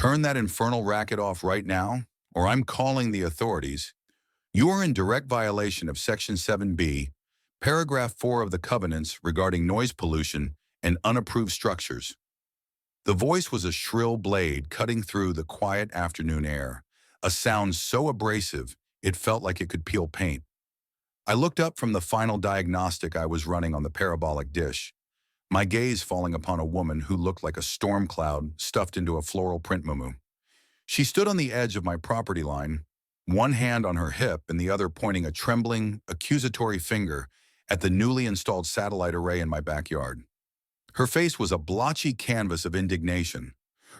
Turn that infernal racket off right now, or I'm calling the authorities. You are in direct violation of Section 7B, Paragraph 4 of the Covenants regarding noise pollution and unapproved structures. The voice was a shrill blade cutting through the quiet afternoon air, a sound so abrasive it felt like it could peel paint. I looked up from the final diagnostic I was running on the parabolic dish, my gaze falling upon a woman who looked like a storm cloud stuffed into a floral print muumuu. She stood on the edge of my property line, one hand on her hip and the other pointing a trembling, accusatory finger at the newly installed satellite array in my backyard. Her face was a blotchy canvas of indignation,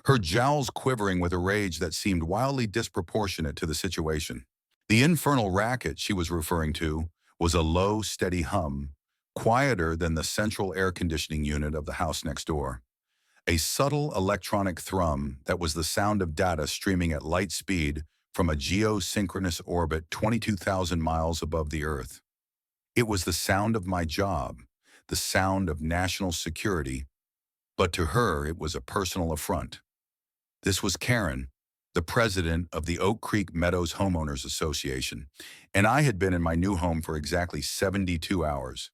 her jowls quivering with a rage that seemed wildly disproportionate to the situation. The infernal racket she was referring to was a low, steady hum, quieter than the central air conditioning unit of the house next door. A subtle electronic thrum that was the sound of data streaming at light speed from a geosynchronous orbit 22,000 miles above the Earth. It was the sound of my job, the sound of national security, but to her it was a personal affront. This was Karen, the president of the Oak Creek Meadows Homeowners Association, and I had been in my new home for exactly 72 hours.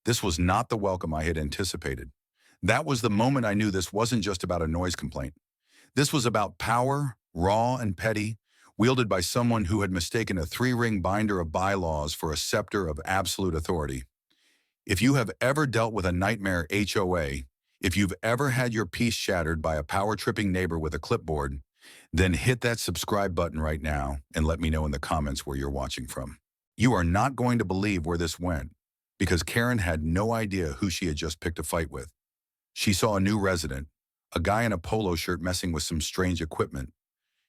This was not the welcome I had anticipated. That was the moment I knew this wasn't just about a noise complaint. This was about power, raw and petty, wielded by someone who had mistaken a three-ring binder of bylaws for a scepter of absolute authority. If you have ever dealt with a nightmare HOA, if you've ever had your peace shattered by a power-tripping neighbor with a clipboard, then hit that subscribe button right now and let me know in the comments where you're watching from. You are not going to believe where this went, because Karen had no idea who she had just picked a fight with. She saw a new resident, a guy in a polo shirt messing with some strange equipment.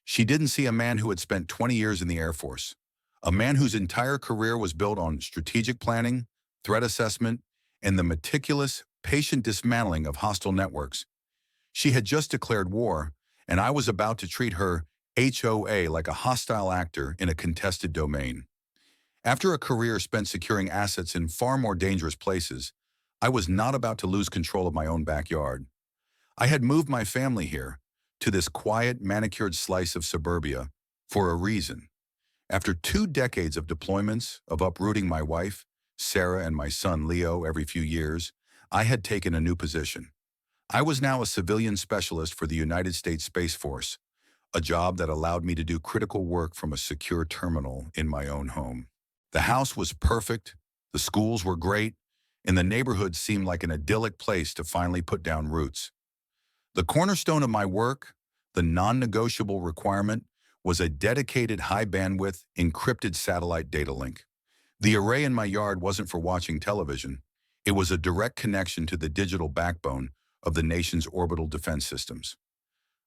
She didn't see a man who had spent 20 years in the Air Force, a man whose entire career was built on strategic planning, threat assessment, and the meticulous, patient dismantling of hostile networks. She had just declared war, and I was about to treat her HOA like a hostile actor in a contested domain. After a career spent securing assets in far more dangerous places, I was not about to lose control of my own backyard. I had moved my family here, to this quiet, manicured slice of suburbia, for a reason. After 2 decades of deployments, of uprooting my wife, Sarah, and my son, Leo, every few years, I had taken a new position. I was now a civilian specialist for the United States Space Force, a job that allowed me to do critical work from a secure terminal in my own home. The house was perfect, the schools were great, and the neighborhood seemed like an idyllic place to finally put down roots. The cornerstone of my work, the non-negotiable requirement, was a dedicated high-bandwidth, encrypted satellite data link. The array in my yard wasn't for watching television. It was a direct connection to the digital backbone of the nation's orbital defense systems.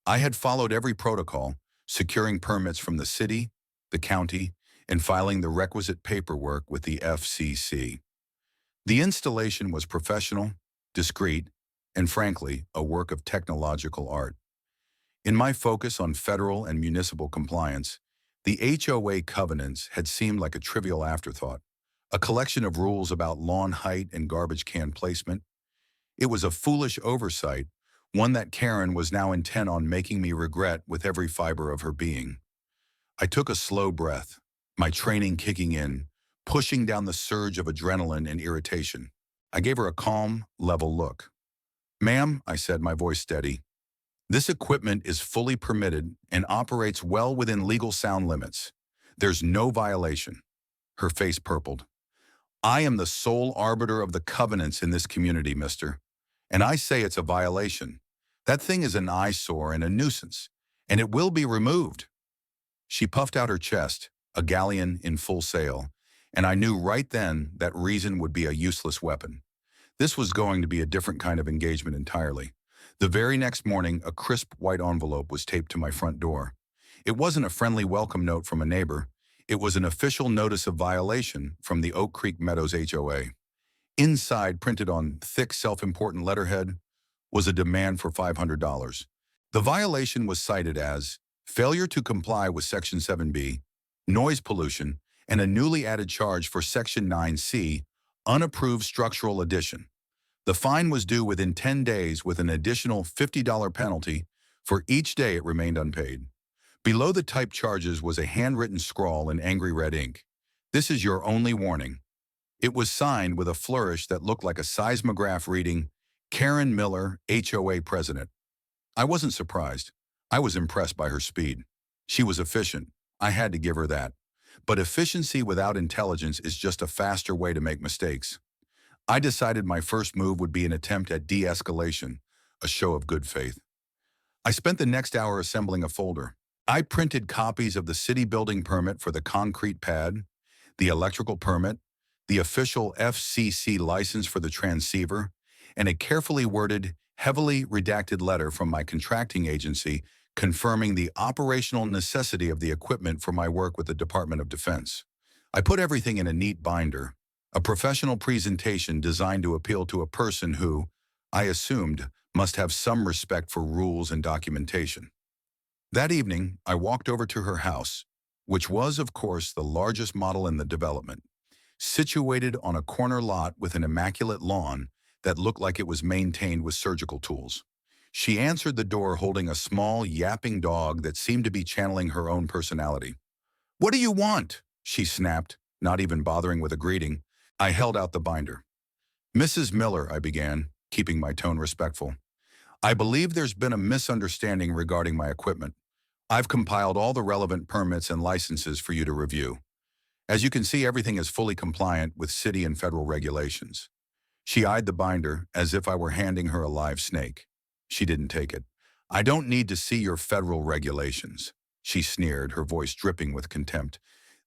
I had followed every protocol, securing permits from the city, the county, and filing the requisite paperwork with the FCC. The installation was professional, discreet, and frankly, a work of technological art. In my focus on federal and municipal compliance, the HOA covenants had seemed like a trivial afterthought, a collection of rules about lawn height and garbage can placement. It was a foolish oversight, one that Karen was now intent on making me regret with every fiber of her being. I took a slow breath, my training kicking in, pushing down the surge of adrenaline and irritation. I gave her a calm, level look. "Ma'am," I said, my voice steady, "this equipment is fully permitted and operates well within legal sound limits. There's no violation." Her face purpled. "I am the sole arbiter of the covenants in this community, mister. And I say it's a violation. That thing is an eyesore and a nuisance, and it will be removed." She puffed out her chest, a galleon in full sail, and I knew right then that reason would be a useless weapon. This was going to be a different kind of engagement entirely. The very next morning, a crisp white envelope was taped to my front door. It wasn't a friendly welcome note from a neighbor. It was an official notice of violation from the Oak Creek Meadows HOA. Inside, printed on thick, self-important letterhead, was a demand for $500. The violation was cited as failure to comply with Section 7B, noise pollution, and a newly added charge for Section 9C, unapproved structural addition. The fine was due within 10 days with an additional $50 penalty For each day it remained unpaid. Below the typed charges was a handwritten scrawl in angry red ink. "This is your only warning." It was signed with a flourish that looked like a seismograph reading, "Karen Miller, HOA President." I wasn't surprised. I was impressed by her speed. She was efficient. I had to give her that. But efficiency without intelligence is just a faster way to make mistakes. I decided my first move would be an attempt at de-escalation, a show of good faith. I spent the next hour assembling a folder. I printed copies of the city building permit for the concrete pad, the electrical permit, the official FCC license for the transceiver, and a carefully worded, heavily redacted letter from my contracting agency confirming the operational necessity of the equipment for my work with the Department of Defense. I put everything in a neat binder, a professional presentation designed to appeal to a person who, I assumed, must have some respect for rules and documentation. That evening, I walked over to her house, which was, of course, the largest model in the development, situated on a corner lot with an immaculate lawn that looked like it was maintained with surgical tools. She answered the door holding a small, yapping dog that seemed to be channeling her own personality. "What do you want?" she snapped, not even bothering with a greeting. I held out the binder. "Mrs. Miller," I began, keeping my tone respectful, "I believe there's been a misunderstanding regarding my equipment. I've compiled all the relevant permits and licenses for you to review. As you can see, everything is fully compliant with city and federal regulations." She eyed the binder as if I were handing her a live snake. She didn't take it. "I don't need to see your federal regulations," she sneered, her voice dripping with contempt.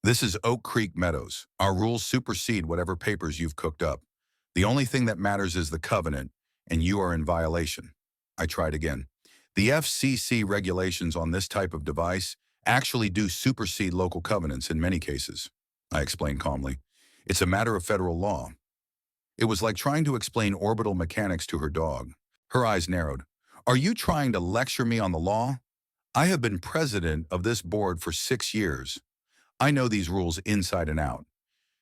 "This is Oak Creek Meadows. Our rules supersede whatever papers you've cooked up. The only thing that matters is the covenant, and you are in violation." I tried again. "The FCC regulations on this type of device actually do supersede local covenants in many cases," I explained calmly. "It's a matter of federal law." It was like trying to explain orbital mechanics to her dog. Her eyes narrowed. "Are you trying to lecture me on the law? I have been president of this board for 6 years. I know these rules inside and out.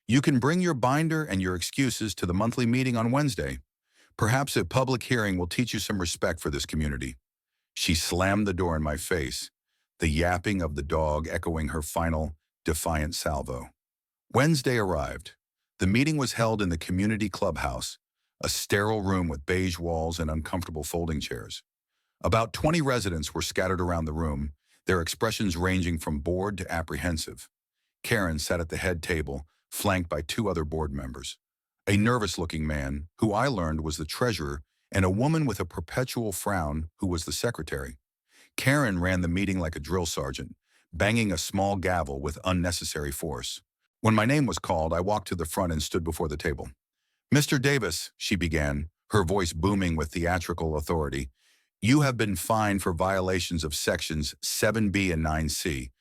You can bring your binder and your excuses to the monthly meeting on Wednesday. Perhaps a public hearing will teach you some respect for this community." She slammed the door in my face, the yapping of the dog echoing her final, defiant salvo. Wednesday arrived. The meeting was held in the community clubhouse, a sterile room with beige walls and uncomfortable folding chairs. About 20 residents were scattered around the room, their expressions ranging from bored to apprehensive. Karen sat at the head table, flanked by 2 other board members. A nervous-looking man, who I learned was the treasurer, and a woman with a perpetual frown, who was the secretary. Karen ran the meeting like a drill sergeant, banging a small gavel with unnecessary force. When my name was called, I walked to the front and stood before the table. "Mr. Davis," she began, her voice booming with theatrical authority, "you have been fined for violations of sections 7B and 9C.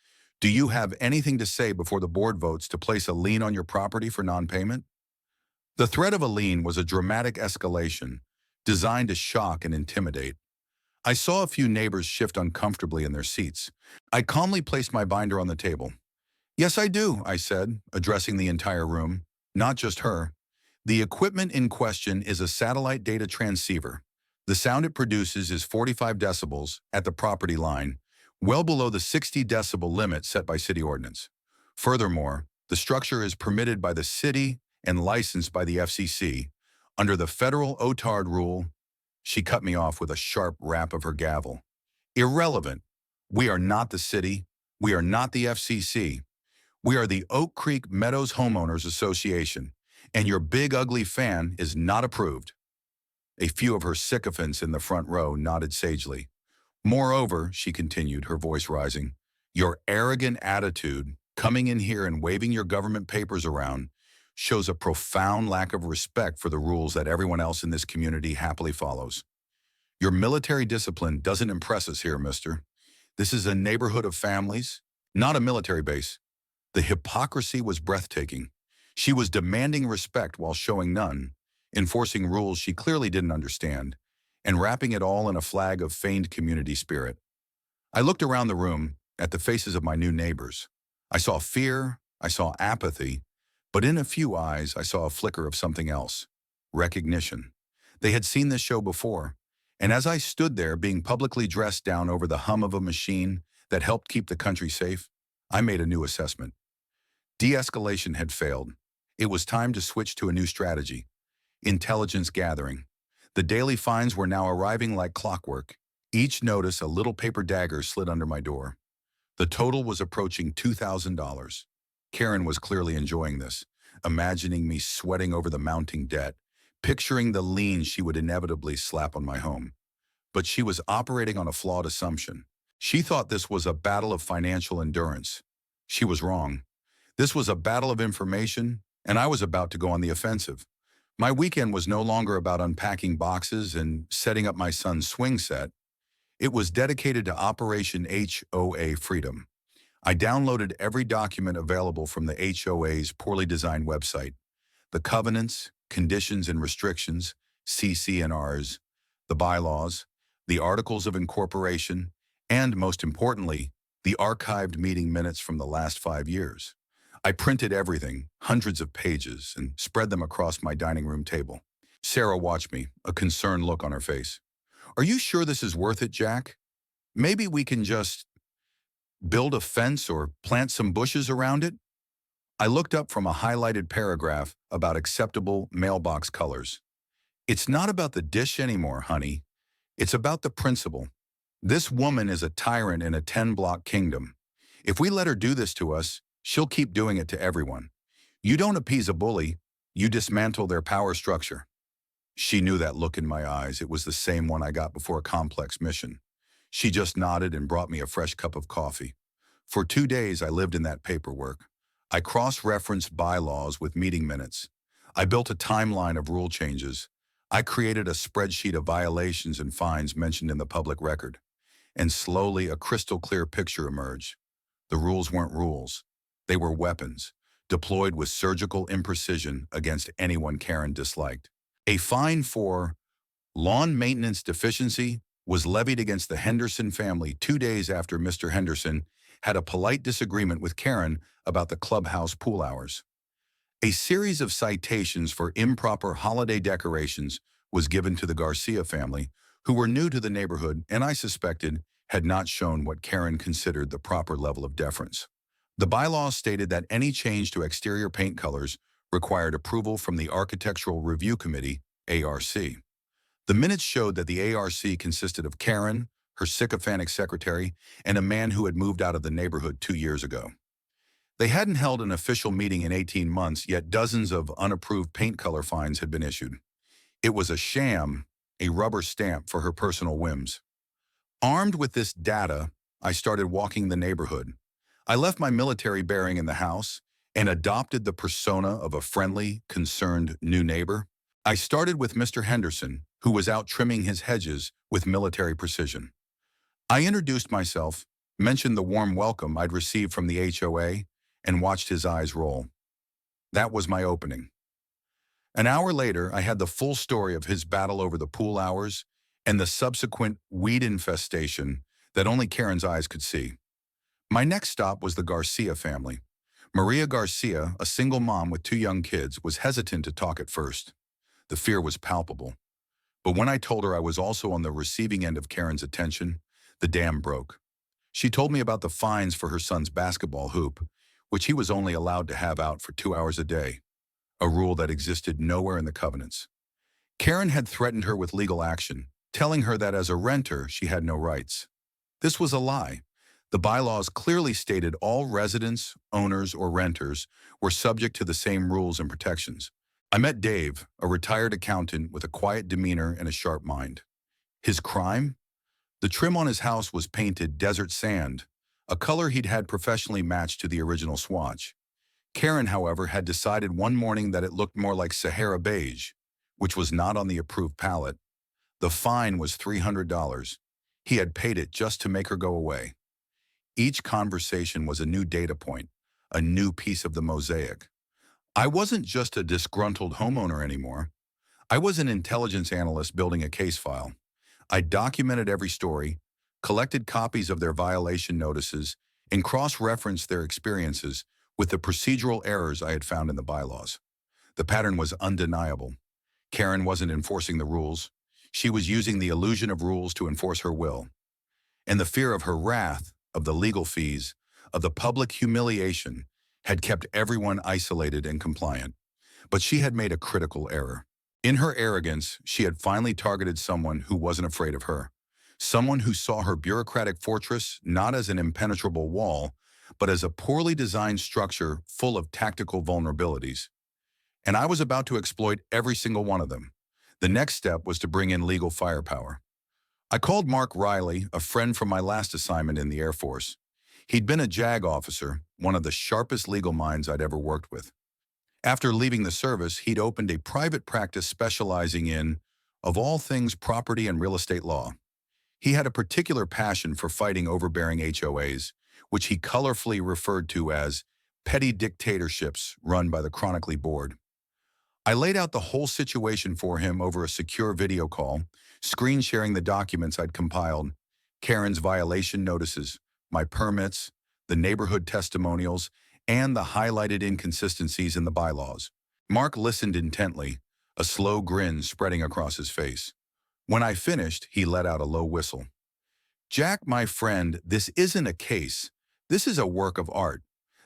Do you have anything to say before the board votes to place a lien on your property for non-payment?" The threat of a lien was a dramatic escalation, designed to shock and intimidate. I saw a few neighbors shift uncomfortably in their seats. I calmly placed my binder on the table. "Yes, I do," I said, addressing the entire room, not just her. "The equipment in question is a satellite data transceiver. The sound it produces is 45 decibels at the property line, well below the 60 decibel limit set by city ordinance. Furthermore, the structure is permitted by the city and licensed by the FCC under the federal OTARD rule." She cut me off with a sharp rap of her gavel. "Irrelevant. We are not the city. We are not the FCC. We are the Oak Creek Meadows Homeowners Association, and your big ugly fan is not approved." A few of her sycophants in the front row nodded sagely. "Moreover," she continued, her voice rising, "your arrogant attitude, coming in here and waving your government papers around, shows a profound lack of respect for the rules that everyone else in this community happily follows. Your military discipline doesn't impress us here, mister. This is a neighborhood of families, not a military base." The hypocrisy was breathtaking. She was demanding respect while showing none, enforcing rules she clearly didn't understand, and wrapping it all in a flag of feigned community spirit. I looked around the room at the faces of my new neighbors. I saw fear, I saw apathy, but in a few eyes I saw a flicker of something else: recognition. They had seen this show before, And as I stood there being publicly dressed down over the hum of a machine that helped keep the country safe, I made a new assessment. De-escalation had failed. It was time to switch to a new strategy: intelligence gathering. The daily fines were now arriving like clockwork. Each notice, a little paper dagger slid under my door. The total was approaching $2,000. Karen was clearly enjoying this, imagining me sweating over the mounting debt, picturing the lien she would inevitably slap on my home. But she was operating on a flawed assumption. She thought this was a battle of financial endurance. She was wrong. This was a battle of information, and I was about to go on the offensive. My weekend was no longer about unpacking boxes and setting up my son's swing set. It was dedicated to Operation HOA Freedom. I downloaded every document available from the HOA's poorly designed website: the covenants, conditions and restrictions, CC&Rs, the bylaws, the articles of incorporation, and most importantly, the archived meeting minutes from the last 5 years. I printed everything, hundreds of pages, and spread them across my dining room table. Sarah watched me, a concerned look on her face. "Are you sure this is worth it, Jack? Maybe we can just build a fence or plant some bushes around it?" I looked up from a highlighted paragraph about acceptable mailbox colors. "It's not about the dish anymore, honey. It's about the principle. This woman is a tyrant in a 10-block kingdom. If we let her do this to us, she'll keep doing it to everyone. You don't appease a bully, you dismantle their power structure." She knew that look in my eyes. It was the same one I got before a complex mission. She just nodded and brought me a fresh cup of coffee. For 2 days, I lived in that paperwork. I cross-referenced bylaws with meeting minutes. I built a timeline of rule changes. I created a spreadsheet of violations and fines mentioned in the public record. And slowly, a crystal-clear picture emerged. The rules weren't rules. They were weapons, deployed with surgical imprecision against anyone Karen disliked. A fine for lawn maintenance deficiency was levied against the Henderson family 2 days after Mr. Henderson had a polite disagreement with Karen about the clubhouse pool hours. A series of citations for improper holiday decorations was given to the Garcia family, who were new to the neighborhood and I suspected had not shown what Karen considered the proper level of deference. The bylaws stated that any change to exterior paint colors required approval from the Architectural Review Committee, ARC. The minutes showed that the ARC consisted of Karen, her sycophantic secretary, and a man who had moved out of the neighborhood 2 years ago. They hadn't held an official meeting in 18 months, yet dozens of unapproved paint color fines had been issued. It was a sham, a rubber stamp for her personal whims. Armed with this data, I started walking the neighborhood. I left my military bearing in the house and adopted the persona of a friendly, concerned new neighbor. I started with Mr. Henderson, who was out trimming his hedges with military precision. I introduced myself, mentioned the warm welcome I'd received from the HOA, and watched his eyes roll. That was my opening. An hour later, I had the full story of his battle over the pool hours and the subsequent weed infestation that only Karen's eyes could see. My next stop was the Garcia family. Maria Garcia, a single mom with 2 young kids, was hesitant to talk at first. The fear was palpable. But when I told her I was also on the receiving end of Karen's attention, the dam broke. She told me about the fines for her son's basketball hoop, which he was only allowed to have out for 2 hours a day, a rule that existed nowhere in the covenants. Karen had threatened her with legal action, telling her that as a renter, she had no rights. This was a lie. The bylaws clearly stated all residents, owners, or renters were subject to the same rules and protections. I met Dave, a retired accountant with a quiet demeanor and a sharp mind. His crime? The trim on his house was painted desert sand, a color he'd had professionally matched to the original swatch. Karen, however, had decided one morning that it looked more like Sahara beige, which was not on the approved palette. The fine was $300. He had paid it just to make her go away. Each conversation was a new data point, a new piece of the mosaic. I wasn't just a disgruntled homeowner anymore. I was an intelligence analyst building a case file. I documented every story, collected copies of their violation notices, and cross-referenced their experiences with the procedural errors I had found in the bylaws. The pattern was undeniable. Karen wasn't enforcing the rules. She was using the illusion of rules to enforce her will, and the fear of her wrath, of the legal fees, of the public humiliation, had kept everyone isolated and compliant. But she had made a critical error. In her arrogance, she had finally targeted someone who wasn't afraid of her. Someone who saw her bureaucratic fortress not as an impenetrable wall, but as a poorly designed structure full of tactical vulnerabilities. And I was about to exploit every single one of them. The next step was to bring in legal firepower. I called Mark Riley, a friend from my last assignment in the Air Force. He'd been a JAG officer, one of the sharpest legal minds I'd ever worked with. After leaving the service, he'd opened a private practice specializing in, of all things, property and real estate law. He had a particular passion for fighting overbearing HOAs, which he colorfully referred to as petty dictatorships run by the chronically bored. I laid out the whole situation for him over a secure video call, screen sharing the documents I'd compiled, Karen's violation notices, my permits, the neighborhood testimonials, and the highlighted inconsistencies in the bylaws. Mark listened intently, a slow grin spreading across his face. When I finished, he let out a low whistle. "Jack, my friend, this isn't a case. This is a work of art.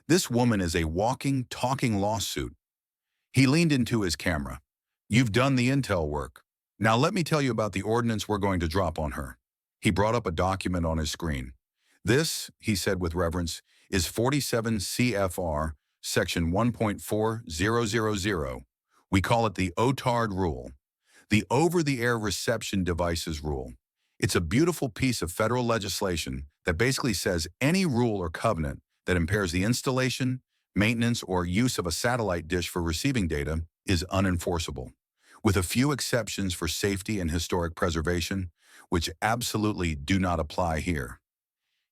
This woman is a walking, talking lawsuit." He leaned into his camera. "You've done the intel work. Now let me tell you about the ordinance we're going to drop on her." He brought up a document on his screen. "This," he said with reverence, "is 47 CFR, section 1.4000. We call it the OTARD rule, the over-the-air reception devices rule. It's a beautiful piece of federal legislation that basically says any rule or covenant that impairs the installation, maintenance, or use of a satellite dish for receiving data is unenforceable, with a few exceptions for safety and historic preservation, which absolutely do not apply here."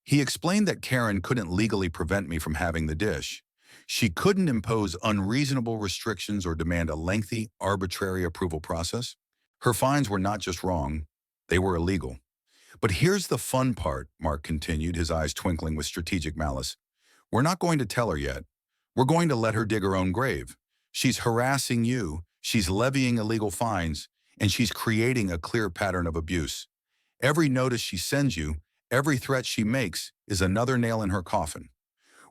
He explained that Karen couldn't legally prevent me from having the dish. She couldn't impose unreasonable restrictions or demand a lengthy, arbitrary approval process. Her fines were not just wrong, they were illegal. "But here's the fun part," Mark continued, his eyes twinkling with strategic malice. "We're not going to tell her yet. We're going to let her dig her own grave. She's harassing you, she's levying illegal fines, and she's creating a clear pattern of abuse. Every notice she sends you, every threat she makes, is another nail in her coffin.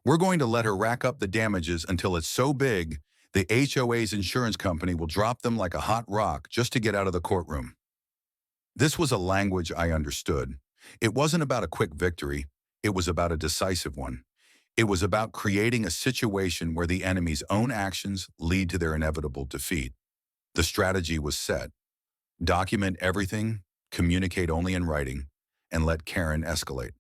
We're going to let her rack up the damages until it's so big, the HOA's insurance company will drop them like a hot rock just to get out of the courtroom." This was a language I understood. It wasn't about a quick victory, it was about a decisive one. It was about creating a situation where the enemy's own actions lead to their inevitable defeat. The strategy was set. Document everything, communicate only in writing, and let Karen escalate.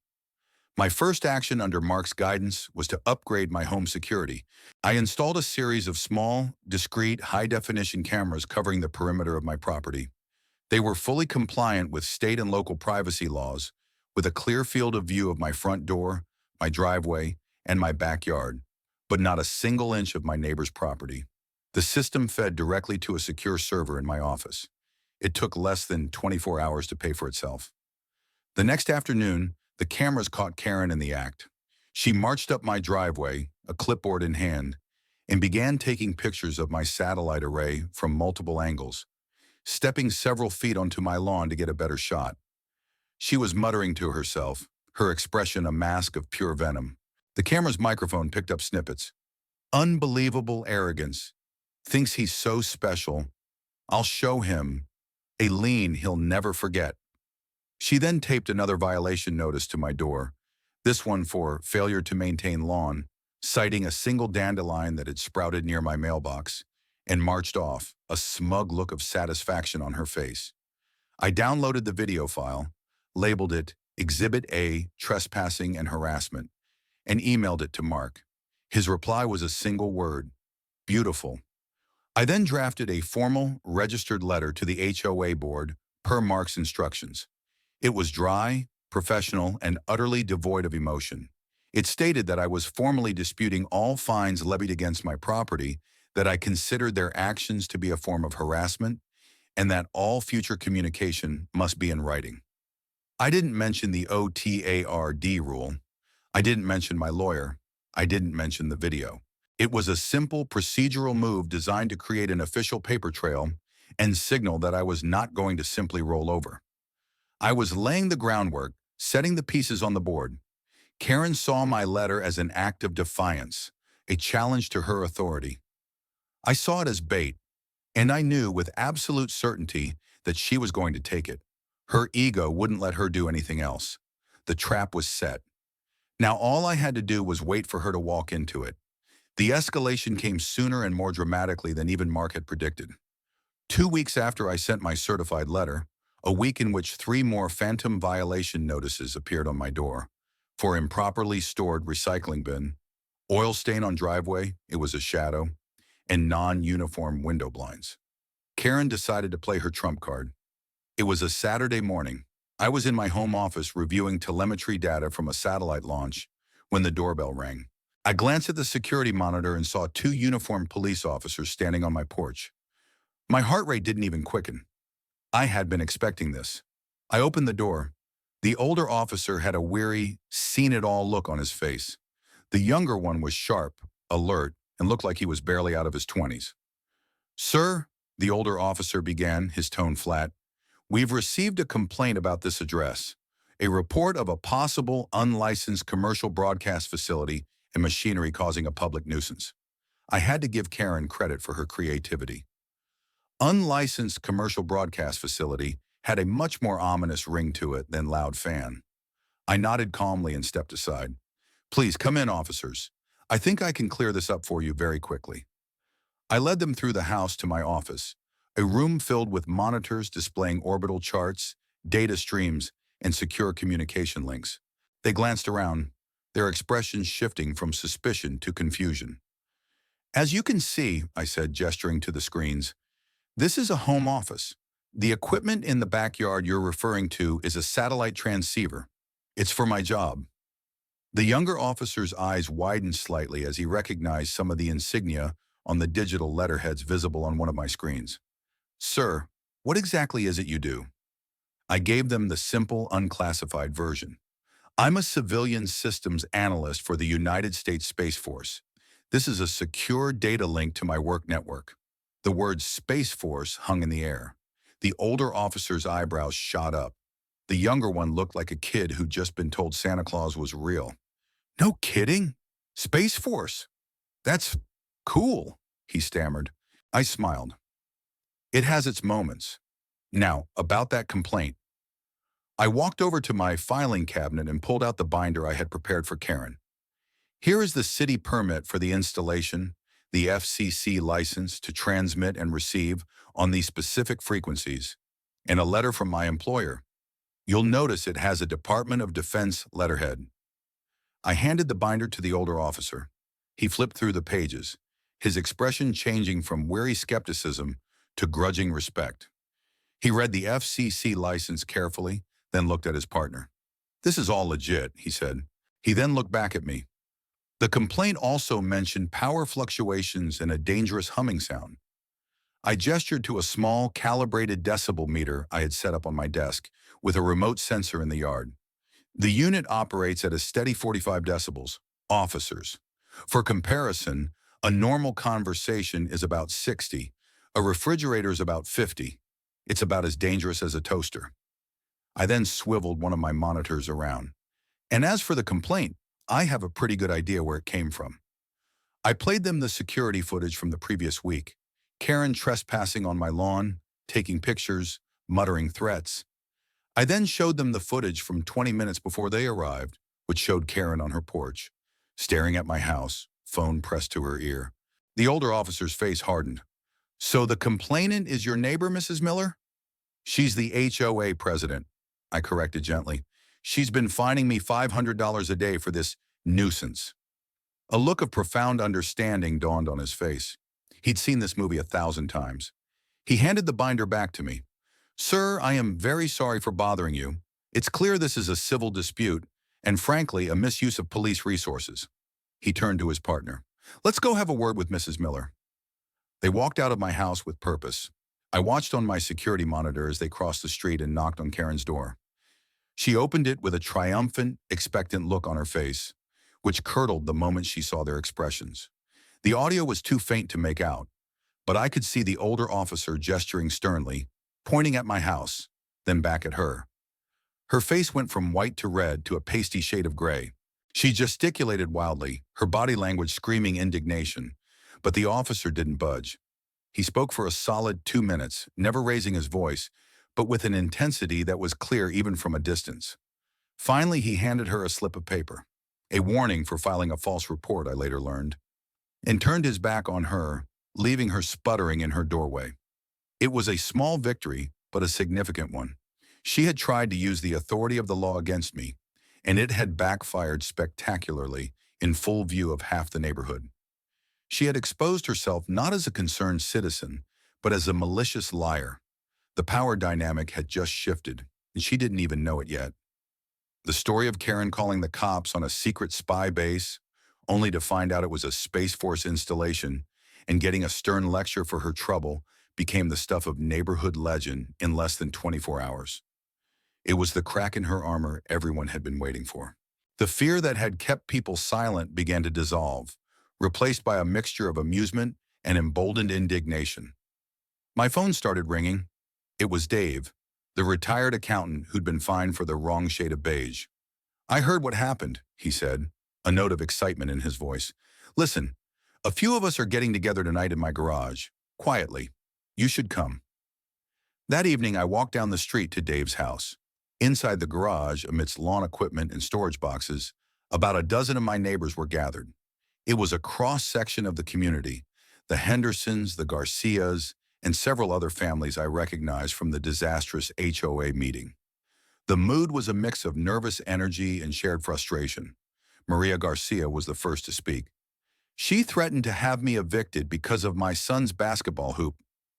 My first action under Mark's guidance was to upgrade my home security. I installed a series of small, discrete, high-definition cameras covering the perimeter of my property. They were fully compliant with state and local privacy laws, with a clear field of view of my front door, my driveway, and my backyard, but not a single inch of my neighbor's property. The system fed directly to a secure server in my office. It took less than 24 hours to pay for itself. The next afternoon, the cameras caught Karen in the act. She marched up my driveway, a clipboard in hand, and began taking pictures of my satellite array from multiple angles, stepping several feet onto my lawn to get a better shot. She was muttering to herself, her expression a mask of pure venom. The camera's microphone picked up snippets. "Unbelievable arrogance. Thinks he's so special. I'll show him. A lien he'll never forget." She then taped another violation notice to my door, this one for failure to maintain lawn, citing a single dandelion that had sprouted near my mailbox, and marched off, a smug look of satisfaction on her face. I downloaded the video file, labeled it Exhibit A, Trespassing and Harassment, and emailed it to Mark. His reply was a single word: beautiful. I then drafted a formal, registered letter to the HOA board per Mark's instructions. It was dry, professional, and utterly devoid of emotion. It stated that I was formally disputing all fines levied against my property, that I considered their actions to be a form of harassment, and that all future communication must be in writing. I didn't mention the OTARD rule. I didn't mention my lawyer. I didn't mention the video. It was a simple procedural move designed to create an official paper trail and signaled that I was not going to simply roll over. I was laying the groundwork, setting the pieces on the board. Karen saw my letter as an act of defiance, a challenge to her authority. I saw it as bait, and I knew with absolute certainty that she was going to take it. Her ego wouldn't let her do anything else. The trap was set. Now all I had to do was wait for her to walk into it. The escalation came sooner and more dramatically than even Mark had predicted. 2 weeks after I sent my certified letter, a week in which 3 more phantom violation notices appeared on my door for improperly stored recycling bin, oil stain on driveway, it was a shadow, and non-uniform window blinds. Karen decided to play her trump card. It was a Saturday morning. I was in my home office reviewing telemetry data from a satellite launch when the doorbell rang. I glanced at the security monitor and saw 2 uniformed police officers standing on my porch. My heart rate didn't even quicken. I had been expecting this. I opened the door. The older officer had a weary, seen-it-all look on his face. The younger one was sharp, alert, and looked like he was barely out of his 20s. "Sir," the older officer began, his tone flat, "we've received a complaint about this address, a report of a possible unlicensed commercial broadcast facility and machinery causing a public nuisance." I had to give Karen credit for her creativity. Unlicensed commercial broadcast facility had a much more ominous ring to it than loud fan. I nodded calmly and stepped aside. "Please come in, officers. I think I can clear this up for you very quickly." I led them through the house to my office, a room filled with monitors displaying orbital charts, data streams, and secure communication links. They glanced around, their expressions shifting from suspicion to confusion. "As you can see," I said, gesturing to the screens, "this is a home office. The equipment in the backyard you're referring to is a satellite transceiver. It's for my job." The younger officer's eyes widened slightly as he recognized some of the insignia on the digital letterheads visible on one of my screens. "Sir, what exactly is it you do?" I gave them the simple, unclassified version. "I'm a civilian systems analyst for the United States Space Force. This is a secure data link to my work network." The word Space Force hung in the air. The older officer's eyebrows shot up. The younger one looked like a kid who'd just been told Santa Claus was real. "No kidding? Space Force? That's cool," he stammered. I smiled. "It has its moments. Now, about that complaint." I walked over to my filing cabinet and pulled out the binder I had prepared for Karen. "Here is the city permit for the installation, the FCC license to transmit and receive on these specific frequencies, and a letter from my employer. You'll notice it has a Department of Defense letterhead." I handed the binder to the older officer. He flipped through the pages, his expression changing from weary skepticism to grudging respect. He read the FCC license carefully, then looked at his partner. "This is all legit," he said. He then looked back at me. "The complaint also mentioned power fluctuations and a dangerous humming sound." I gestured to a small, calibrated decibel meter I had set up on my desk with a remote sensor in the yard. "The unit operates at a steady 45 decibels. Officers. For comparison, a normal conversation is about 60. A refrigerator is about 50. It's about as dangerous as a toaster." I then swiveled one of my monitors around. "And as for the complaint, I have a pretty good idea where it came from." I played them the security footage from the previous week. Karen trespassing on my lawn, taking pictures, muttering threats. I then showed them the footage from 20 minutes before they arrived, which showed Karen on her porch, staring at my house, phone pressed to her ear. The older officer's face hardened. "So the complainant is your neighbor, Mrs. Miller?" "She's the HOA president," I corrected gently. "She's been fining me $500 a day for this nuisance." A look of profound understanding dawned on his face. He'd seen this movie 1,000 times. He handed the binder back to me. "Sir, I am very sorry for bothering you. It's clear this is a civil dispute, and frankly, a misuse of police resources." He turned to his partner. "Let's go have a word with Mrs. Miller." They walked out of my house with purpose. I watched on my security monitor as they crossed the street and knocked on Karen's door. She opened it with a triumphant, expectant look on her face, which curdled the moment she saw their expressions. The audio was too faint to make out, but I could see the older officer gesturing sternly, pointing at my house, then back at her. Her face went from white to red to a pasty shade of gray. She gesticulated wildly, her body language screaming indignation, but the officer didn't budge. He spoke for a solid 2 minutes, never raising his voice, but with an intensity that was clear even from a distance. Finally, he handed her a slip of paper, a warning for filing a false report, I later learned, and turned his back on her, leaving her sputtering in her doorway. It was a small victory, but a significant one. She had tried to use the authority of the law against me, and it had backfired spectacularly in full view of half the neighborhood. She had exposed herself not as a concerned citizen, but as a malicious liar. The power dynamic had just shifted, and she didn't even know it yet. The story of Karen calling the cops on a secret spy base, only to find out it was a Space Force installation, and getting a stern lecture for her trouble, became the stuff of neighborhood legend in less than 24 hours. It was the crack in her armor everyone had been waiting for. The fear that had kept people silent began to dissolve, replaced by a mixture of amusement and emboldened indignation. My phone started ringing. It was Dave, the retired accountant who'd been fined for the wrong shade of beige. "I heard what happened," he said, a note of excitement in his voice. "Listen, a few of us are getting together tonight in my garage, quietly. You should come." That evening, I walked down the street to Dave's house. Inside the garage, amidst lawn equipment and storage boxes, about a dozen of my neighbors were gathered. It was a cross-section of the community, the Hendersons, the Garcias, and several other families I recognized from the disastrous HOA meeting. The mood was a mix of nervous energy and shared frustration. Maria Garcia was the first to speak. "She threatened to have me evicted because of my son's basketball hoop,"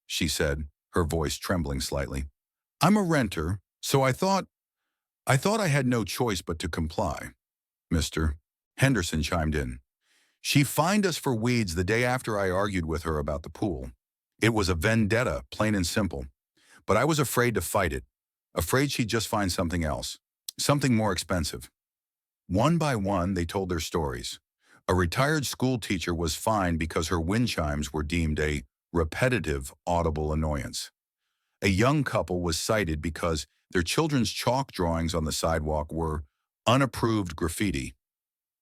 she said, her voice trembling slightly. "I'm a renter, so I thought I had no choice but to comply." Mr. Henderson chimed in. "She fined us for weeds the day after I argued with her about the pool. It was a vendetta, plain and simple. But I was afraid to fight it, afraid she'd just find something else, something more expensive." One by one, they told their stories. A retired school teacher was fined because her wind chimes were deemed a repetitive, audible annoyance. A young couple was cited because their children's chalk drawings on the sidewalk were unapproved graffiti.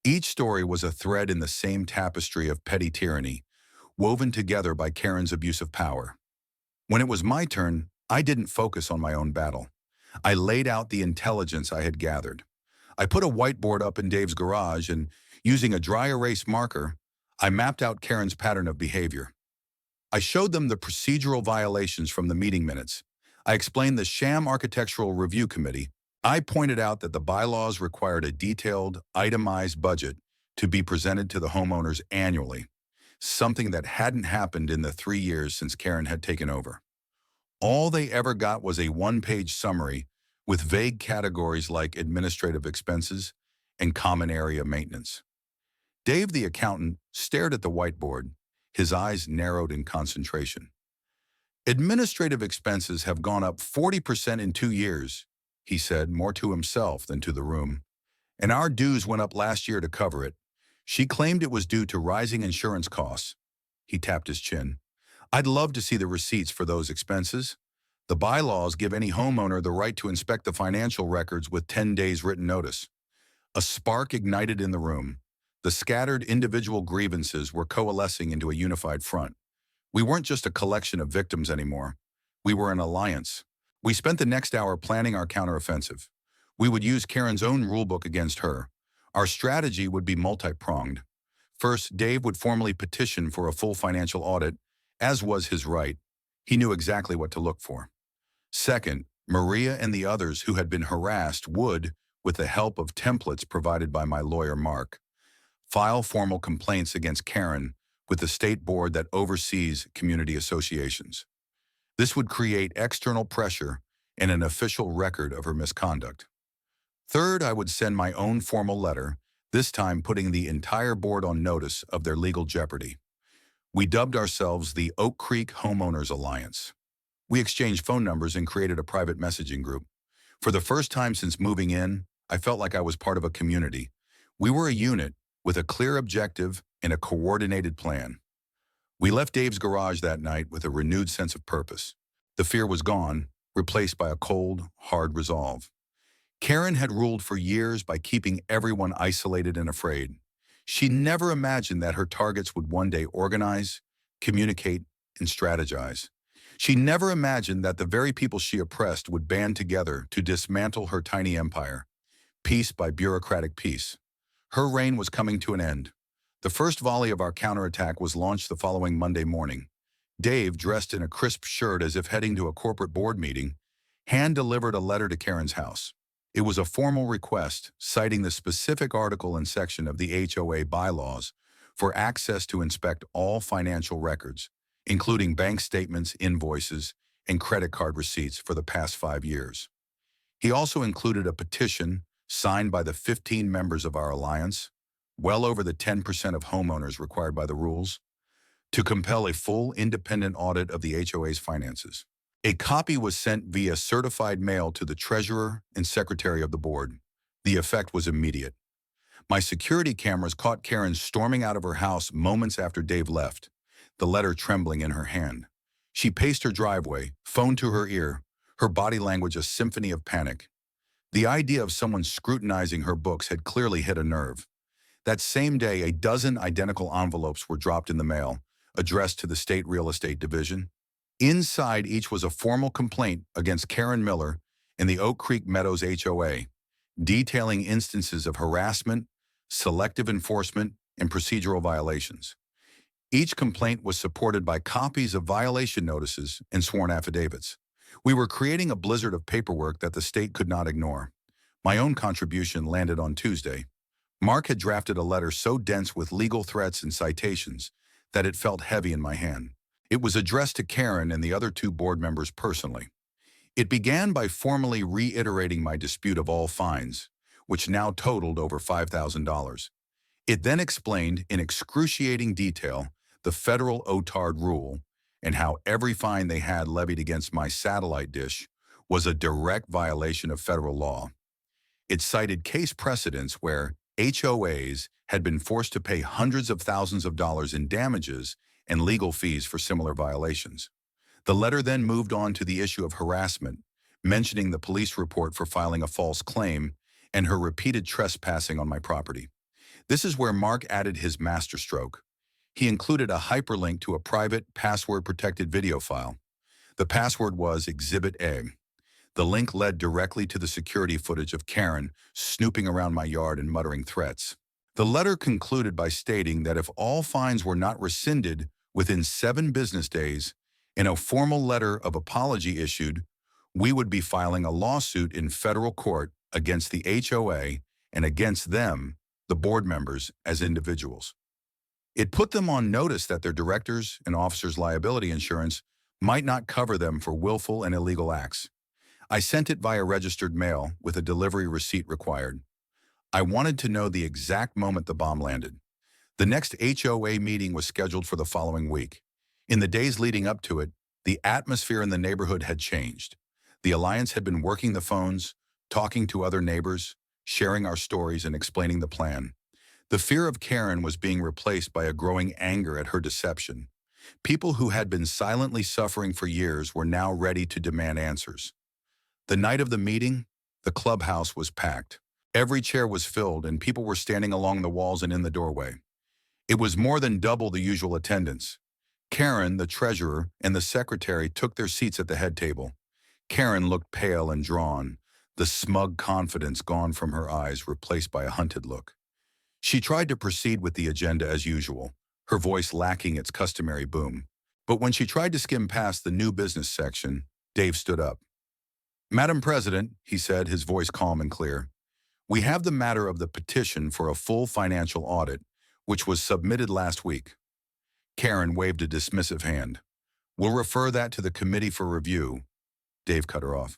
Each story was a thread in the same tapestry of petty tyranny, woven together by Karen's abuse of power. When it was my turn, I didn't focus on my own battle. I laid out the intelligence I had gathered. I put a whiteboard up in Dave's garage and, using a dry erase marker, I mapped out Karen's pattern of behavior. I showed them the procedural violations from the meeting minutes. I explained the sham architectural review committee. I pointed out that the bylaws required a detailed, itemized budget to be presented to the homeowners annually, something that hadn't happened in the 3 years since Karen had taken over. All they ever got was a one-page summary with vague categories like administrative expenses and common area maintenance. Dave, the accountant, stared at the whiteboard, his eyes narrowed in concentration. "Administrative expenses have gone up 40% in 2 years, he said, more to himself than to the room. "And our dues went up last year to cover it. She claimed it was due to rising insurance costs." He tapped his chin. "I'd love to see the receipts for those expenses. The bylaws give any homeowner the right to inspect the financial records with 10 days written notice." A spark ignited in the room. The scattered individual grievances were coalescing into a unified front. We weren't just a collection of victims anymore. We were an alliance. We spent the next hour planning our counteroffensive. We would use Karen's own rulebook against her. Our strategy would be multi-pronged. First, Dave would formally petition for a full financial audit, as was his right. He knew exactly what to look for. Second, Maria and the others who had been harassed would, with the help of templates provided by my lawyer Mark, file formal complaints against Karen with the state board that oversees community associations. This would create external pressure and an official record of her misconduct. Third, I would send my own formal letter, this time putting the entire board on notice of their legal jeopardy. We dubbed ourselves the Oak Creek Homeowners Alliance. We exchanged phone numbers and created a private messaging group. For the first time since moving in, I felt like I was part of a community. We were a unit with a clear objective and a coordinated plan. We left Dave's garage that night with a renewed sense of purpose. The fear was gone, replaced by a cold, hard resolve. Karen had ruled for years by keeping everyone isolated and afraid. She never imagined that her targets would one day organize, communicate, and strategize. She never imagined that the very people she oppressed would band together to dismantle her tiny empire, piece by bureaucratic piece. Her reign was coming to an end. The first volley of our counterattack was launched the following Monday morning. Dave, dressed in a crisp shirt as if heading to a corporate board meeting, hand-delivered a letter to Karen's house. It was a formal request citing the specific article and section of the HOA bylaws for access to inspect all financial records, including bank statements, invoices, and credit card receipts for the past 5 years. He also included a petition signed by the 15 members of our alliance, well over the 10% of homeowners required by the rules, to compel a full independent audit of the HOA's finances. A copy was sent via certified mail to the treasurer and secretary of the board. The effect was immediate. My security cameras caught Karen storming out of her house moments after Dave left, the letter trembling in her hand. She paced her driveway, phone to her ear, her body language a symphony of panic. The idea of someone scrutinizing her books had clearly hit a nerve. That same day, a dozen identical envelopes were dropped in the mail, addressed to the State Real Estate Division. Inside each was a formal complaint against Karen Miller and the Oak Creek Meadows HOA, detailing instances of harassment, selective enforcement, and procedural violations. Each complaint was supported by copies of violation notices and sworn affidavits. We were creating a blizzard of paperwork that the state could not ignore. My own contribution landed on Tuesday. Mark had drafted a letter so dense with legal threats and citations that it felt heavy in my hand. It was addressed to Karen and the other 2 board members personally. It began by formally reiterating my dispute of all fines, which now totaled over $5,000. It then explained in excruciating detail the federal OTARD rule and how every fine they had levied against my satellite dish was a direct violation of federal law. It cited case precedents where HOAs had been forced to pay hundreds of thousands of dollars in damages and legal fees for similar violations. The letter then moved on to the issue of harassment, mentioning the police report for filing a false claim and her repeated trespassing on my property. This is where Mark added his masterstroke. He included a hyperlink to a private, password-protected video file. The password was Exhibit A. The link led directly to the security footage of Karen snooping around my yard and muttering threats. The letter concluded by stating that if all fines were not rescinded within 7 business days and a formal letter of apology issued, we would be filing a lawsuit in federal court against the HOA and against them, the board members, as individuals. It put them on notice that their directors' and officers' liability insurance might not cover them for willful and illegal acts. I sent it via registered mail with a delivery receipt required. I wanted to know the exact moment the bomb landed. The next HOA meeting was scheduled for the following week. In the days leading up to it, the atmosphere in the neighborhood had changed. The Alliance had been working the phones, talking to other neighbors, sharing our stories, and explaining the plan. The fear of Karen was being replaced by a growing anger at her deception. People who had been silently suffering for years were now ready to demand answers. The night of the meeting, the clubhouse was packed. Every chair was filled and people were standing along the walls and in the doorway. It was more than double the usual attendance. Karen, the treasurer, and the secretary took their seats at the head table. Karen looked pale and drawn, the smug confidence gone from her eyes, replaced by a hunted look. She tried to proceed with the agenda as usual, her voice lacking its customary boom. But when she tried to skim past the new business section, Dave stood up. "Madam President," he said, his voice calm and clear, "we have the matter of the petition for a full financial audit, which was submitted last week." Karen waved a dismissive hand. "We'll refer that to the committee for review." Dave cut her off.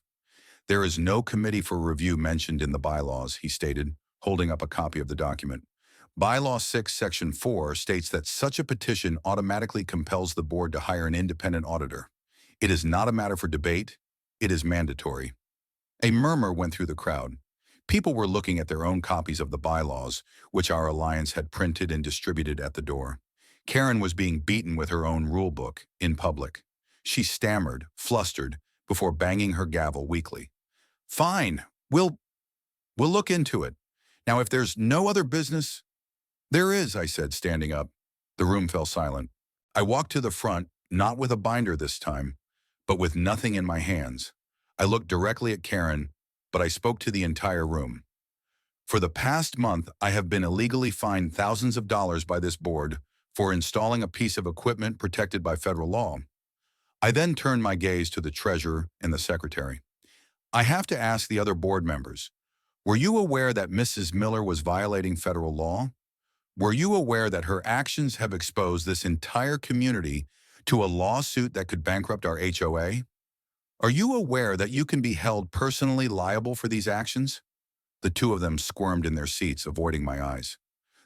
"There is no committee for review mentioned in the bylaws," he stated, holding up a copy of the document. Bylaw 6, Section 4 states that such a petition automatically compels the board to hire an independent auditor. It is not a matter for debate. It is mandatory. A murmur went through the crowd. People were looking at their own copies of the bylaws, which our alliance had printed and distributed at the door. Karen was being beaten with her own rule book in public. She stammered, flustered, before banging her gavel weakly. Fine, we'll look into it. Now, if there's no other business, there is, I said, standing up. The room fell silent. I walked to the front, not with a binder this time, but with nothing in my hands. I looked directly at Karen, but I spoke to the entire room. For the past month, I have been illegally fined thousands of dollars by this board for installing a piece of equipment protected by federal law. I then turned my gaze to the treasurer and the secretary. I have to ask the other board members, were you aware that Mrs. Miller was violating federal law? Were you aware that her actions have exposed this entire community to a lawsuit that could bankrupt our HOA? Are you aware that you can be held personally liable for these actions? The two of them squirmed in their seats, avoiding my eyes.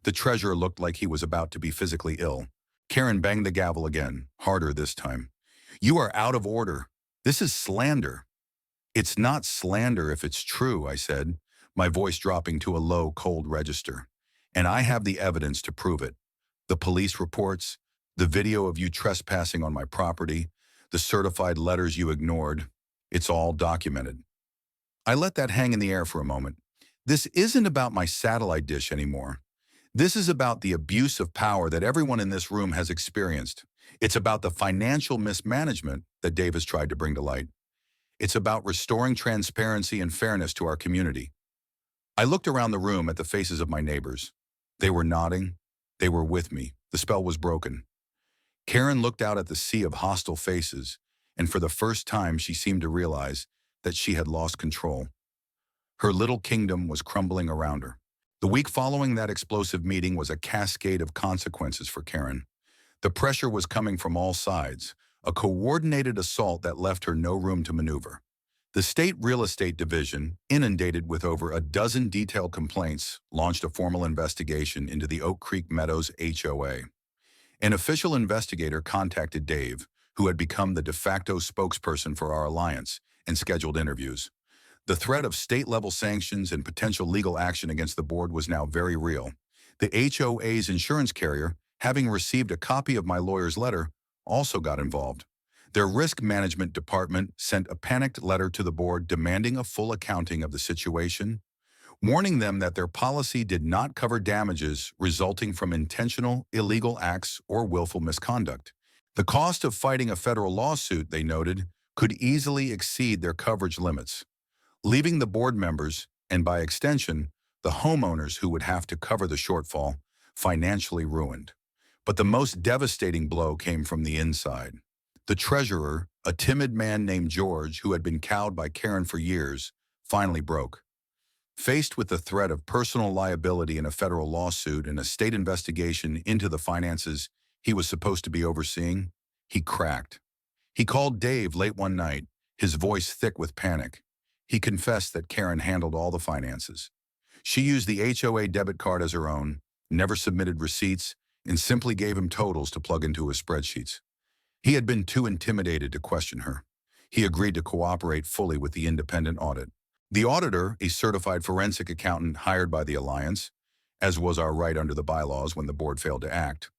The treasurer looked like he was about to be physically ill. Karen banged the gavel again, harder this time. You are out of order. This is slander. It's not slander if it's true, I said, my voice dropping to a low, cold register. And I have the evidence to prove it. The police reports, the video of you trespassing on my property, the certified letters you ignored. It's all documented. I let that hang in the air for a moment. This isn't about my satellite dish anymore. This is about the abuse of power that everyone in this room has experienced. It's about the financial mismanagement that Dave has tried to bring to light. It's about restoring transparency and fairness to our community. I looked around the room at the faces of my neighbors. They were nodding. They were with me. The spell was broken. Karen looked out at the sea of hostile faces, and for the first time she seemed to realize that she had lost control. Her little kingdom was crumbling around her. The week following that explosive meeting was a cascade of consequences for Karen. The pressure was coming from all sides, a coordinated assault that left her no room to maneuver. The state real estate division, inundated with over a dozen detailed complaints, launched a formal investigation into the Oak Creek Meadows HOA. An official investigator contacted Dave, who had become the de facto spokesperson for our alliance, and scheduled interviews. The threat of state-level sanctions and potential legal action against the board was now very real. The HOA's insurance carrier, having received a copy of my lawyer's letter, also got involved. Their risk management department sent a panicked letter to the board demanding a full accounting of the situation, warning them that their policy did not cover damages resulting from intentional, illegal acts or willful misconduct. The cost of fighting a federal lawsuit, they noted, could easily exceed their coverage limits, leaving the board members, and by extension, the homeowners who would have to cover the shortfall, financially ruined. But the most devastating blow came from the inside. The treasurer, a timid man named George who had been cowed by Karen for years, finally broke. Faced with the threat of personal liability in a federal lawsuit and a state investigation into the finances he was supposed to be overseeing, he cracked. He called Dave late one night, his voice thick with panic. He confessed that Karen handled all the finances. She used the HOA debit card as her own, never submitted receipts, and simply gave him totals to plug into his spreadsheets. He had been too intimidated to question her. He agreed to cooperate fully with the independent audit. The auditor, a certified forensic accountant hired by the Alliance, as was our right under the bylaws when the board failed to act,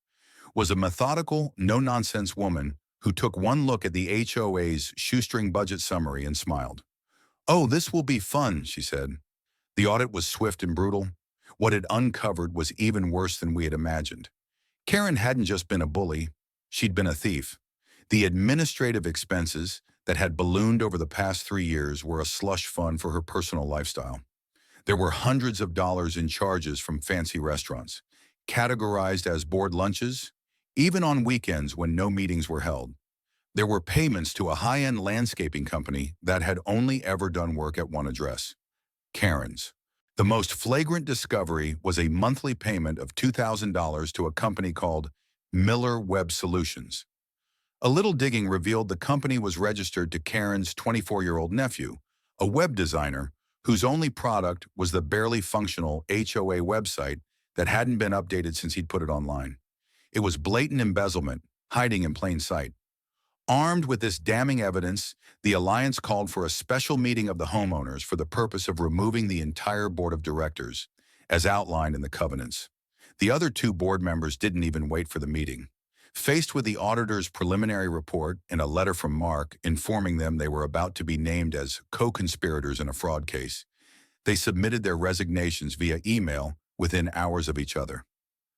was a methodical, no-nonsense woman who took one look at the HOA's shoestring budget summary and smiled. "Oh, this will be fun," she said. The audit was swift and brutal. What it uncovered was even worse than we had imagined. Karen hadn't just been a bully, she'd been a thief. The administrative expenses that had ballooned over the past 3 years were a slush fund for her personal lifestyle. There were hundreds of dollars in charges from fancy restaurants, categorized as board lunches, even on weekends when no meetings were held. There were payments to a high-end landscaping company that had only ever done work at one address, Karen's. The most flagrant discovery was a monthly payment of $2,000 to a company called Miller Web Solutions. A little digging revealed the company was registered to Karen's 24-year-old nephew, a web designer whose only product was the barely functional HOA website that hadn't been updated since he'd put it online. It was blatant embezzlement, hiding in plain sight. Armed with this damning evidence, the Alliance called for a special meeting of the homeowners for the purpose of removing the entire board of directors, as outlined in the covenants. The other two board members didn't even wait for the meeting. Faced with the auditor's preliminary report and a letter from Mark informing them they were about to be named as co-conspirators in a fraud case, they submitted their resignations via email within hours of each other.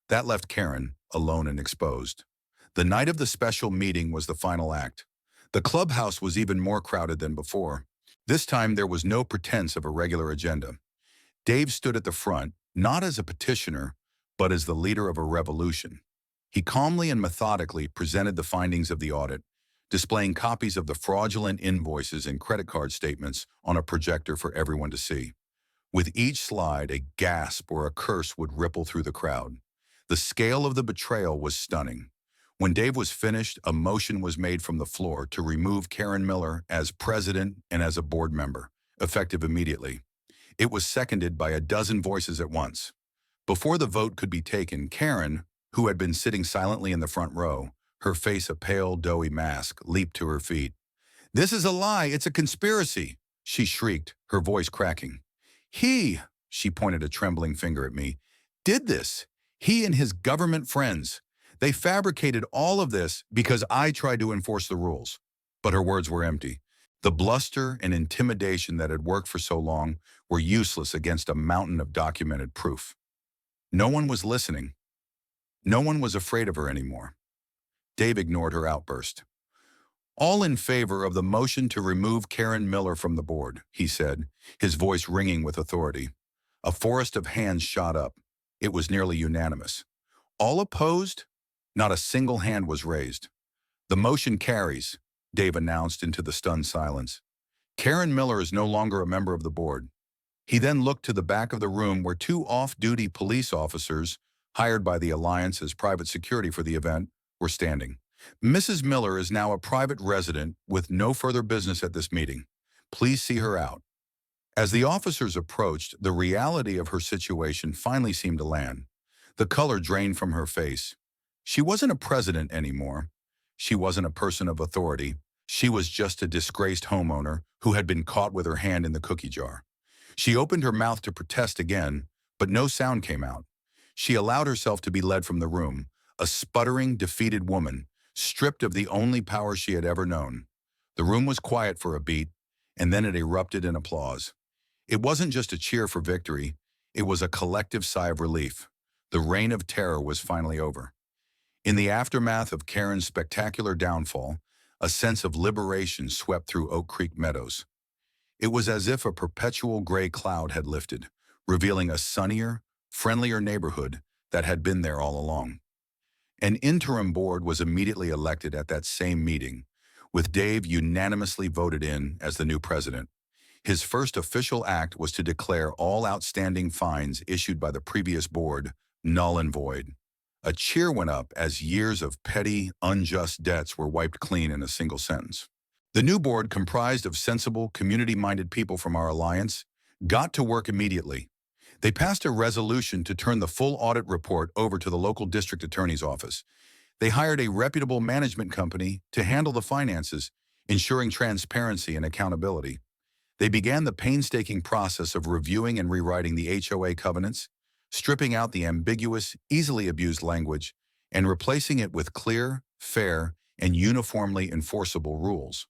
That left Karen alone and exposed. The night of the special meeting was the final act. The clubhouse was even more crowded than before. This time there was no pretense of a regular agenda. Dave stood at the front, not as a petitioner, but as the leader of a revolution. He calmly and methodically presented the findings of the audit, displaying copies of the fraudulent invoices and credit card statements on a projector for everyone to see. With each slide, a gasp or a curse would ripple through the crowd. The scale of the betrayal was stunning. When Dave was finished, a motion was made from the floor to remove Karen Miller as president and as a board member, effective immediately. It was seconded by a dozen voices at once. Before the vote could be taken, Karen, who had been sitting silently in the front row, her face a pale, doughy mask, leaped to her feet. "This is a lie! It's a conspiracy!" she shrieked, her voice cracking. She pointed a trembling finger at me, "did this. He and his government friends. They fabricated all of this because I tried to enforce the rules." But her words were empty. The bluster and intimidation that had worked for so long were useless against a mountain of documented proof. No one was listening. No one was afraid of her anymore. Dave ignored her outburst. "All in favor of the motion to remove Karen Miller from the board," he said, his voice ringing with authority. A forest of hands shot up. It was nearly unanimous. "All opposed?" Not a single hand was raised. "The motion carries," Dave announced into the stunned silence. "Karen Miller is no longer a member of the board." He then looked to the back of the room where two off-duty police officers, hired by the Alliance as private security for the event, were standing. "Mrs. Miller is now a private resident with no further business at this meeting. Please see her out." As the officers approached, the reality of her situation finally seemed to land. The color drained from her face. She wasn't a president anymore. She wasn't a person of authority. She was just a disgraced homeowner who had been caught with her hand in the cookie jar. She opened her mouth to protest again, but no sound came out. She allowed herself to be led from the room, a sputtering, defeated woman, stripped of the only power she had ever known. The room was quiet for a beat, and then it erupted in applause. It wasn't just a cheer for victory. It was a collective sigh of relief. The reign of terror was finally over. In the aftermath of Karen's spectacular downfall, a sense of liberation swept through Oak Creek Meadows. It was as if a perpetual gray cloud had lifted, revealing a sunnier, friendlier neighborhood that had been there all along. An interim board was immediately elected at that same meeting, with Dave unanimously voted in as the new president. His first official act was to declare all outstanding fines issued by the previous board null and void. A cheer went up as years of petty, unjust debts were wiped clean in a single sentence. The new board, comprised of sensible, community-minded people from our alliance, got to work immediately. They passed a resolution to turn the full audit report over to the local district attorney's office. They hired a reputable management company to handle the finances, ensuring transparency and accountability. They began the painstaking process of reviewing and rewriting the HOA covenants, stripping out the ambiguous, easily abused language, and replacing it with clear, fair, and uniformly enforceable rules.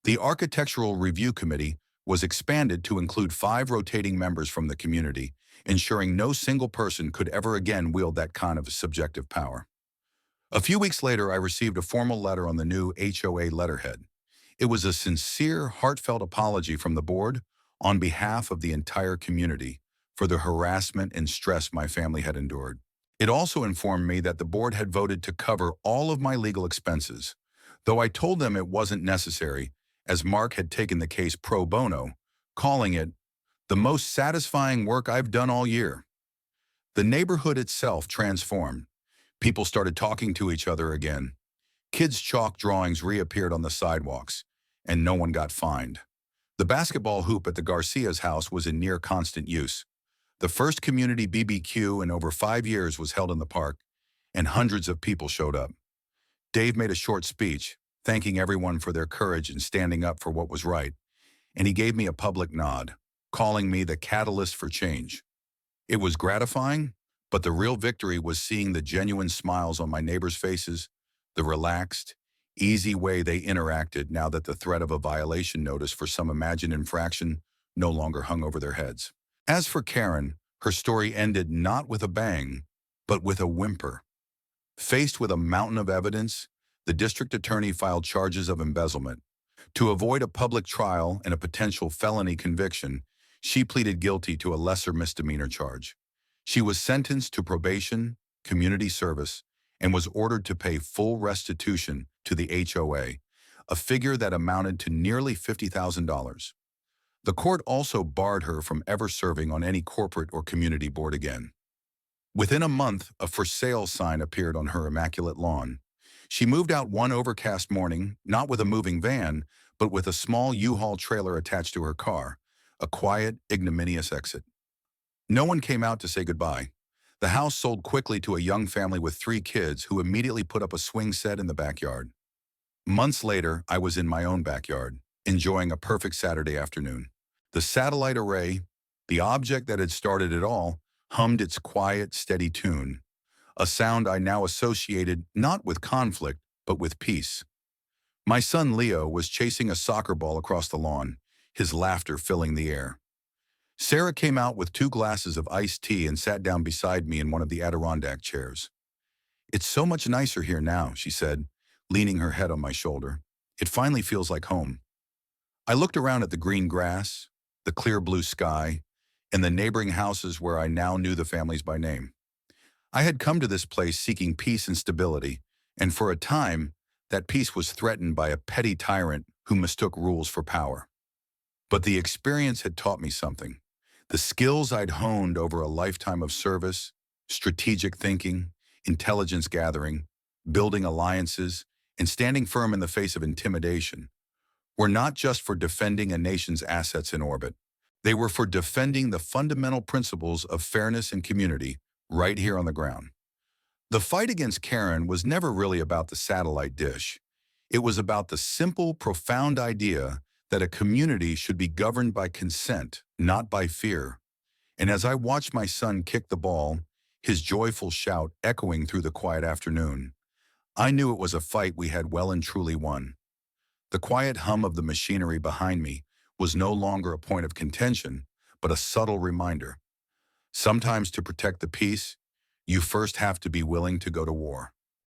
The Architectural Review Committee was expanded to include 5 rotating members from the community, ensuring no single person could ever again wield that kind of subjective power. A few weeks later, I received a formal letter on the new HOA letterhead. It was a sincere, heartfelt apology from the board on behalf of the entire community for the harassment and stress my family had endured. It also informed me that the board had voted to cover all of my legal expenses, though I told them it wasn't necessary, as Mark had taken the case pro bono, calling it the most satisfying work I've done all year. The neighborhood itself transformed. People started talking to each other again. Kids' chalk drawings reappeared on the sidewalks, and no one got fined. The basketball hoop at the Garcia's house was in near constant use. The first community BBQ in over 5 years was held in the park, and hundreds of people showed up. Dave made a short speech, thanking everyone for their courage in standing up for what was right, and he gave me a public nod, calling me the catalyst for change. It was gratifying, But the real victory was seeing the genuine smiles on my neighbors' faces, the relaxed, easy way they interacted now that the threat of a violation notice for some imagined infraction no longer hung over their heads. As for Karen, her story ended not with a bang, but with a whimper. Faced with a mountain of evidence, the district attorney filed charges of embezzlement. To avoid a public trial and a potential felony conviction, she pleaded guilty to a lesser misdemeanor charge. She was sentenced to probation, community service, and was ordered to pay full restitution to the HOA, a figure that amounted to nearly $50,000. The court also barred her from ever serving on any corporate or community board again. Within a month, a for sale sign appeared on her immaculate lawn. She moved out one overcast morning, not with a moving van, but with a small U-Haul trailer attached to her car, a quiet, ignominious exit. No one came out to say goodbye. The house sold quickly to a young family with 3 kids who immediately put up a swing set in the backyard. Months later, I was in my own backyard, enjoying a perfect Saturday afternoon. The satellite array, the object that had started it all, hummed its quiet, steady tune, a sound I now associated not with conflict, but with peace. My son Leo was chasing a soccer ball across the lawn, his laughter filling the air. Sarah came out with 2 glasses of iced tea and sat down beside me in one of the Adirondack chairs. "It's so much nicer here now," she said, leaning her head on my shoulder. "It finally feels like home." I looked around at the green grass, the clear blue sky, and the neighboring houses where I now knew the families by name. I had come to this place seeking peace and stability, and for a time, that peace was threatened by a petty tyrant who mistook rules for power. But the experience had taught me something. The skills I'd honed over a lifetime of service, strategic thinking, intelligence gathering, building alliances, and standing firm in the face of intimidation, were not just for defending a nation's assets in orbit. They were for defending the fundamental principles of fairness and community right here on the ground. The fight against Karen was never really about the satellite dish. It was about the simple, profound idea that a community should be governed by consent, not by fear. And as I watched my son kick the ball, his joyful shout echoing through the quiet afternoon, I knew it was a fight we had well and truly won. The quiet hum of the machinery behind me was no longer a point of contention, but a subtle reminder. Sometimes to protect the peace, you first have to be willing to go to war.